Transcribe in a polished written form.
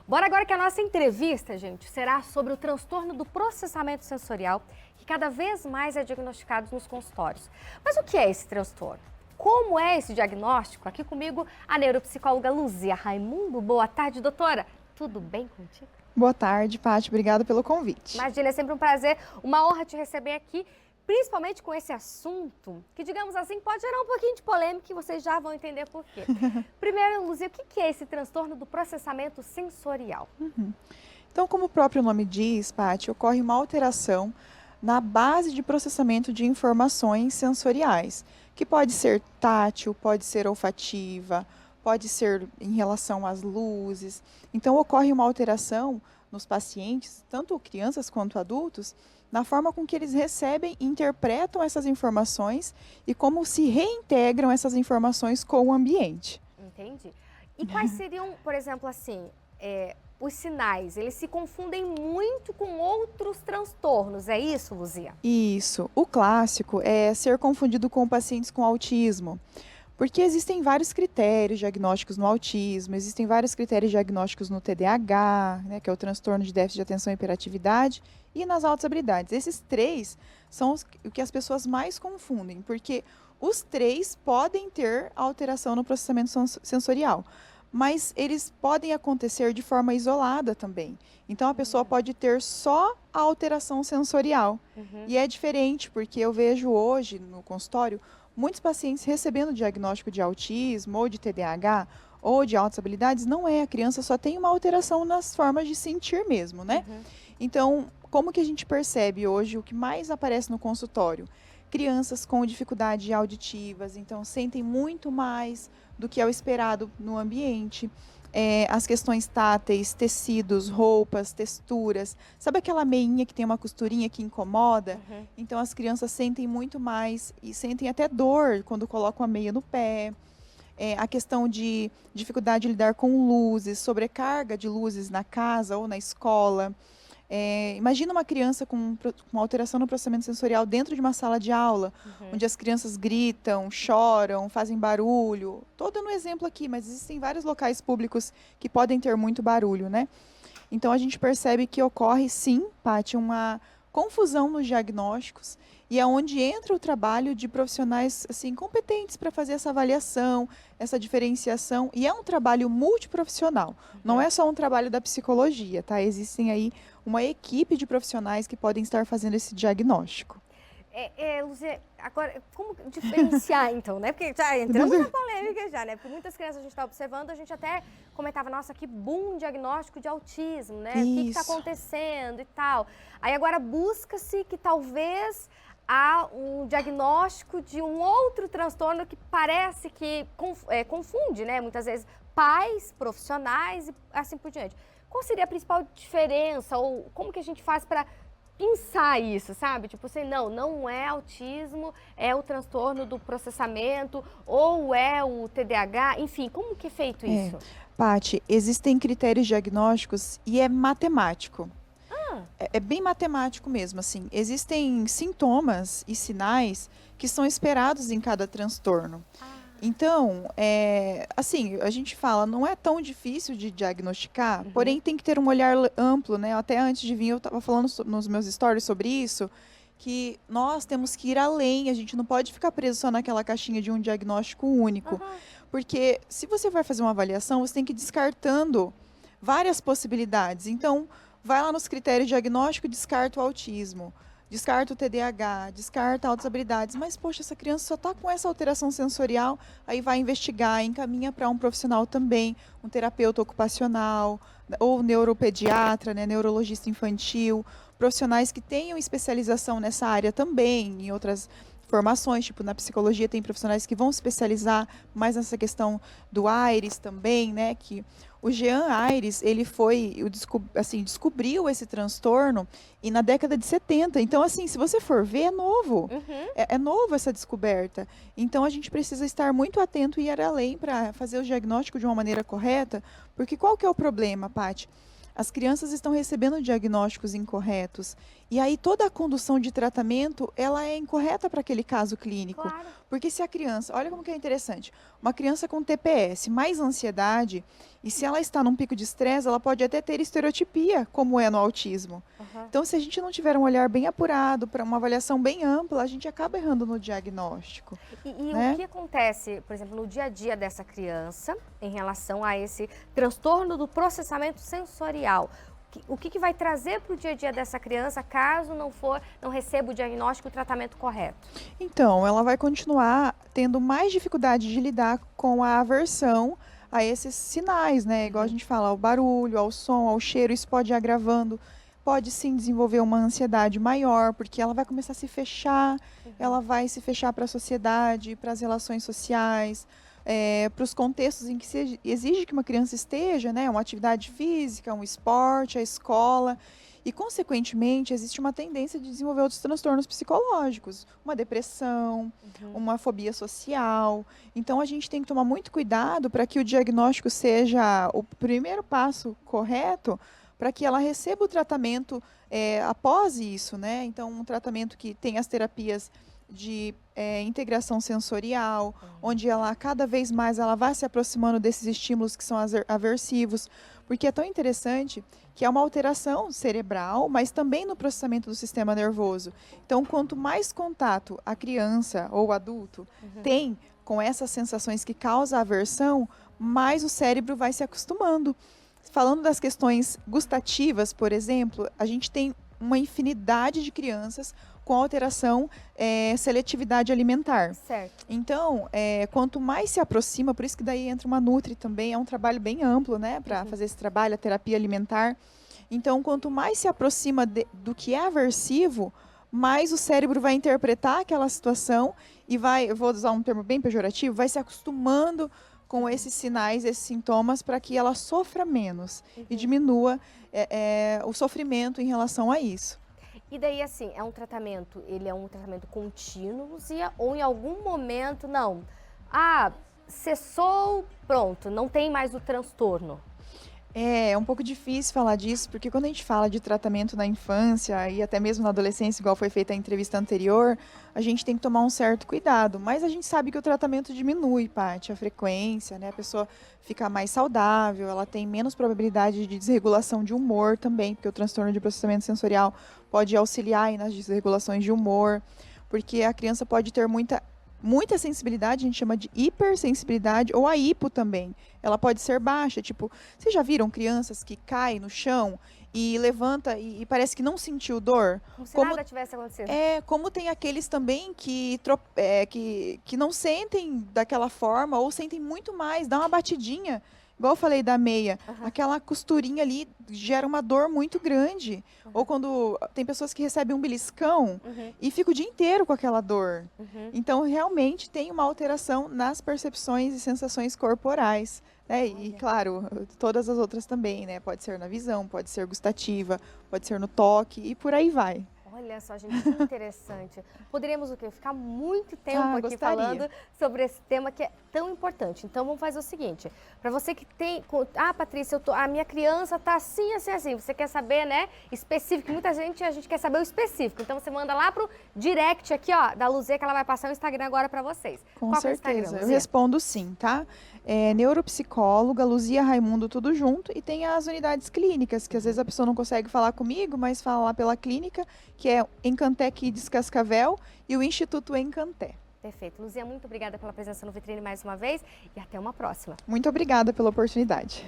Bora agora que a nossa entrevista, gente, será sobre o transtorno do processamento sensorial, que cada vez mais é diagnosticado nos consultórios. Mas o que é esse transtorno? Como é esse diagnóstico? Aqui comigo, a neuropsicóloga Luzia Raimundo. Boa tarde, doutora. Tudo bem contigo? Boa tarde, Paty. Obrigada pelo convite. Imagina, é sempre um prazer, uma honra te receber aqui, principalmente com esse assunto, que, digamos assim, pode gerar um pouquinho de polêmica e vocês já vão entender por quê. Primeiro, Luzia, o que é esse transtorno do processamento sensorial? Então, como o próprio nome diz, Paty, ocorre uma alteração na base de processamento de informações sensoriais, que pode ser tátil, pode ser olfativa, pode ser em relação às luzes. Então, ocorre uma alteração nos pacientes, tanto crianças quanto adultos, na forma com que eles recebem e interpretam essas informações e como se reintegram essas informações com o ambiente. Entendi. E quais seriam, por exemplo, assim, os sinais? Eles se confundem muito com outros transtornos, é isso, Luzia? Isso. O clássico é ser confundido com pacientes com autismo. Porque existem vários critérios diagnósticos no autismo, existem vários critérios diagnósticos no TDAH, né, que é o transtorno de déficit de atenção e hiperatividade, e nas altas habilidades. Esses três são o que as pessoas mais confundem, porque os três podem ter alteração no processamento sensorial, mas eles podem acontecer de forma isolada também. Então, a pessoa pode ter só a alteração sensorial. E é diferente, porque eu vejo hoje no consultório muitos pacientes recebendo diagnóstico de autismo ou de TDAH ou de altas habilidades, não é, a criança só tem uma alteração nas formas de sentir mesmo, né? Então, como que a gente percebe hoje o que mais aparece no consultório? Crianças com dificuldades auditivas, então sentem muito mais do que é o esperado no ambiente. As questões táteis, tecidos, roupas, texturas. Sabe aquela meinha que tem uma costurinha que incomoda? Então as crianças sentem muito mais e sentem até dor quando colocam a meia no pé. A questão de dificuldade de lidar com luzes, sobrecarga de luzes na casa ou na escola. Imagina uma criança com alteração no processamento sensorial dentro de uma sala de aula, onde as crianças gritam, choram, fazem barulho. Estou dando um exemplo aqui, mas existem vários locais públicos que podem ter muito barulho, né? Então, a gente percebe que ocorre, sim, Paty, uma confusão nos diagnósticos e é onde entra o trabalho de profissionais assim, competentes para fazer essa avaliação, essa diferenciação. E é um trabalho multiprofissional, não é só um trabalho da psicologia, tá? Existem aí uma equipe de profissionais que podem estar fazendo esse diagnóstico. Luzia, agora, como diferenciar então, né? Porque já entramos na polêmica já, né? Porque muitas crianças a gente está observando, a gente até comentava, nossa, que boom diagnóstico de autismo, né? O que está acontecendo e tal. Aí agora busca-se que talvez há um diagnóstico de um outro transtorno que parece que confunde, né? Muitas vezes pais, profissionais e assim por diante. Qual seria a principal diferença ou como que a gente faz para pensar isso, sabe? Tipo assim, não é autismo, é o transtorno do processamento ou é o TDAH, enfim, como que é feito isso? Paty, existem critérios diagnósticos e é matemático. É bem matemático mesmo, assim. Existem sintomas e sinais que são esperados em cada transtorno. Então, assim, a gente fala, não é tão difícil de diagnosticar, porém tem que ter um olhar amplo, né? Até antes de vir eu estava falando nos meus stories sobre isso, que nós temos que ir além, a gente não pode ficar preso só naquela caixinha de um diagnóstico único. Porque se você vai fazer uma avaliação, você tem que ir descartando várias possibilidades. Então, vai lá nos critérios diagnósticos, descarta o autismo, descarta o TDAH, descarta altas habilidades, mas, poxa, essa criança só está com essa alteração sensorial, aí vai investigar, encaminha para um profissional também, um terapeuta ocupacional, ou neuropediatra, né, neurologista infantil, profissionais que tenham especialização nessa área também, em outras formações, tipo na psicologia tem profissionais que vão se especializar mais nessa questão do Aires também, né, que o Jean Aires, ele foi, descobriu esse transtorno e na década de 70. Então, assim, se você for ver, é novo. É novo essa descoberta. Então, a gente precisa estar muito atento e ir além para fazer o diagnóstico de uma maneira correta, porque qual que é o problema, Paty? as crianças estão recebendo diagnósticos incorretos. E aí toda a condução de tratamento, ela é incorreta para aquele caso clínico. Claro. Porque se a criança, olha como que é interessante, uma criança com TPS, mais ansiedade, e se ela está num pico de estresse, ela pode até ter estereotipia, como é no autismo. Uhum. Então, se a gente não tiver um olhar bem apurado, para uma avaliação bem ampla, a gente acaba errando no diagnóstico. E né? o que acontece, por exemplo, no dia a dia dessa criança em relação a esse transtorno do processamento sensorial? O que vai trazer para o dia a dia dessa criança caso não receba o diagnóstico e o tratamento correto? Então, ela vai continuar tendo mais dificuldade de lidar com a aversão a esses sinais, né? Igual a gente fala, ao barulho, ao som, ao cheiro, isso pode ir agravando. Pode sim desenvolver uma ansiedade maior, porque ela vai começar a se fechar, ela vai se fechar para a sociedade, para as relações sociais, para os contextos em que se exige que uma criança esteja, né? Uma atividade física, um esporte, a escola. E, consequentemente, existe uma tendência de desenvolver outros transtornos psicológicos, uma depressão, uma fobia social. Então, a gente tem que tomar muito cuidado para que o diagnóstico seja o primeiro passo correto para que ela receba o tratamento após isso, né? Então, um tratamento que tem as terapias de integração sensorial, onde ela cada vez mais ela vai se aproximando desses estímulos que são aversivos, porque é tão interessante que é uma alteração cerebral, mas também no processamento do sistema nervoso. Então, quanto mais contato a criança ou o adulto tem com essas sensações que causam aversão, mais o cérebro vai se acostumando. Falando das questões gustativas, por exemplo, a gente tem uma infinidade de crianças com alteração seletividade alimentar. Certo. Então, quanto mais se aproxima, por isso que daí entra uma Nutri também, é um trabalho bem amplo, né, para fazer esse trabalho, a terapia alimentar. Então, quanto mais se aproxima do que é aversivo, mais o cérebro vai interpretar aquela situação e vai, eu vou usar um termo bem pejorativo, vai se acostumando com esses sinais, esses sintomas, para que ela sofra menos e diminua o sofrimento em relação a isso. E daí, assim, ele é um tratamento contínuo, Luzia, ou em algum momento, não, cessou, pronto, não tem mais o transtorno? É um pouco difícil falar disso, porque quando a gente fala de tratamento na infância e até mesmo na adolescência, igual foi feita a entrevista anterior, a gente tem que tomar um certo cuidado. Mas a gente sabe que o tratamento diminui, Paty, a frequência, né? A pessoa fica mais saudável, ela tem menos probabilidade de desregulação de humor também, porque o transtorno de processamento sensorial pode auxiliar aí nas desregulações de humor, porque a criança pode ter muita sensibilidade, a gente chama de hipersensibilidade, ou a hipo também. Ela pode ser baixa, tipo, vocês já viram crianças que caem no chão e levanta e parece que não sentiu dor? Como se nada tivesse acontecido. Como tem aqueles também que não sentem daquela forma, ou sentem muito mais, dá uma batidinha, igual eu falei da meia, aquela costurinha ali gera uma dor muito grande. Ou quando tem pessoas que recebem um beliscão e ficam o dia inteiro com aquela dor. Então, realmente tem uma alteração nas percepções e sensações corporais. Né? E, claro, todas as outras também, né? Pode ser na visão, pode ser gustativa, pode ser no toque e por aí vai. Olha só, gente, que interessante. Poderíamos o quê? Ficar muito tempo aqui gostaria. falando sobre esse tema que é tão importante. Então, vamos fazer o seguinte. Para você que tem... Patrícia, a minha criança tá assim, assim, assim. Você quer saber, né? Específico. Muita gente, a gente quer saber o específico. Então, você manda lá pro direct aqui, ó, da Luzia, que ela vai passar o Instagram agora para vocês. Com Qual certeza. É o Instagram, eu respondo sim, tá? Neuropsicóloga, Luzia Raimundo, tudo junto. E tem as unidades clínicas, que às vezes a pessoa não consegue falar comigo, mas fala lá pela clínica, que é Encanté Kids Cascavel e o Instituto Encanté. Perfeito. Luzia, muito obrigada pela presença no Vitrine mais uma vez e até uma próxima. Muito obrigada pela oportunidade.